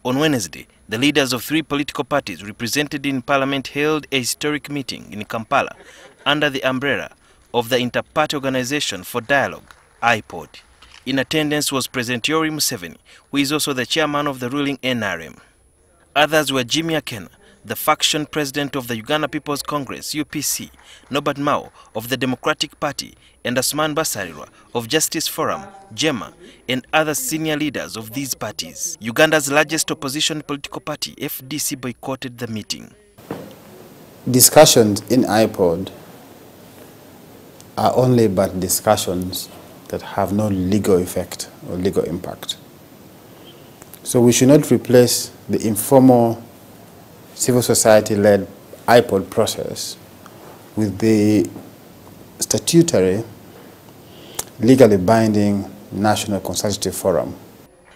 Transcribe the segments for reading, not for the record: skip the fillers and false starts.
On Wednesday, the leaders of 3 political parties represented in Parliament held a historic meeting in Kampala under the umbrella of the Inter-Party Organization for Dialogue, IPOD. In attendance was President Yoweri Museveni, who is also the chairman of the ruling NRM. Others were Jimmy Akena, the faction president of the Uganda People's Congress, UPC, Norbert Mao of the Democratic Party, and Asman Basarirwa of Justice Forum, JEMA, and other senior leaders of these parties. Uganda's largest opposition political party, FDC, boycotted the meeting. Discussions in IPOD are only but discussions that have no legal effect or legal impact. So we should not replace the informal civil society-led IPOD process with the statutory, legally binding National Consultative Forum.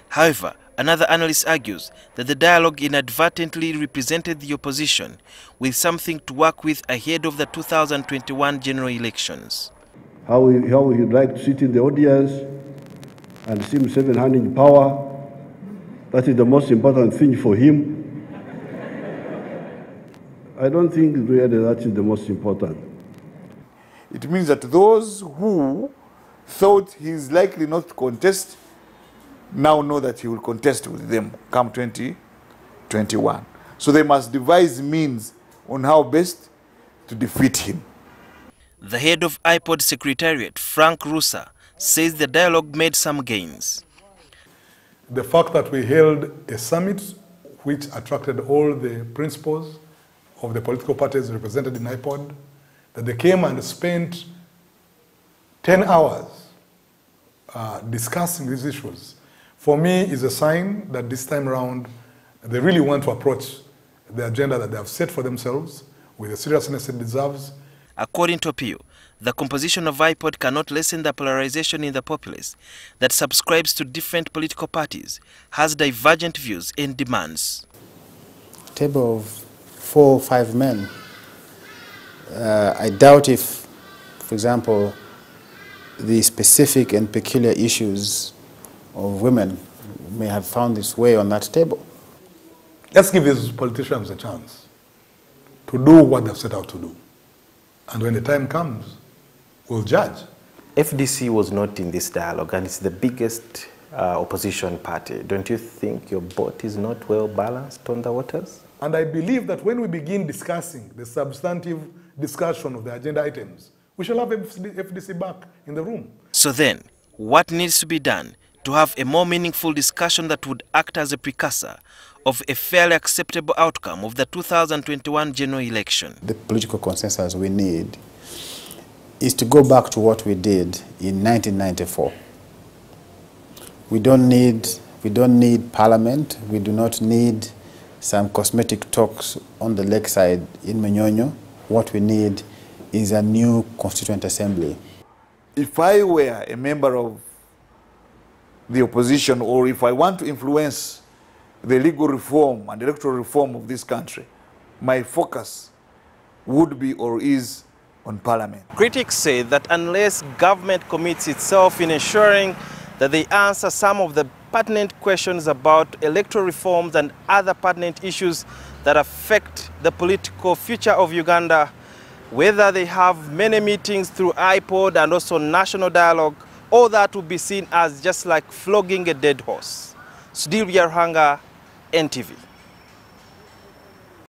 However, another analyst argues that the dialogue inadvertently represented the opposition with something to work with ahead of the 2021 general elections. How he'd like to sit in the audience and see Museveni handing power. That is the most important thing for him. I don't think really that is the most important. It means that those who thought he is likely not to contest now know that he will contest with them come 2021. So they must devise means on how best to defeat him. The head of IPOD Secretariat, Frank Rusa, says the dialogue made some gains. The fact that we held a summit which attracted all the principals of the political parties represented in IPOD, that they came and spent 10 hours discussing these issues, for me is a sign that this time around they really want to approach the agenda that they have set for themselves with the seriousness it deserves. According to Opiyo, the composition of IPOD cannot lessen the polarization in the populace that subscribes to different political parties, has divergent views and demands. A table of 4 or 5 men. I doubt if, for example, the specific and peculiar issues of women may have found its way on that table. Let's give these politicians a chance to do what they've set out to do. And when the time comes, we'll judge. FDC was not in this dialogue, and it's the biggest opposition party. Don't you think your boat is not well balanced on the waters? And I believe that when we begin discussing the substantive discussion of the agenda items, we shall have FDC back in the room. So then, what needs to be done to have a more meaningful discussion that would act as a precursor of a fairly acceptable outcome of the 2021 general election? The political consensus we need is to go back to what we did in 1994. We don't need parliament. We do not need some cosmetic talks on the lakeside in Menyonyo. What we need is a new constituent assembly. If I were a member of the opposition, or if I want to influence the legal reform and electoral reform of this country, my focus would be or is on parliament. Critics say that unless government commits itself in ensuring that they answer some of the pertinent questions about electoral reforms and other pertinent issues that affect the political future of Uganda, whether they have many meetings through IPOD and also national dialogue, all that will be seen as just like flogging a dead horse. Sudhir Ruhanga, NTV.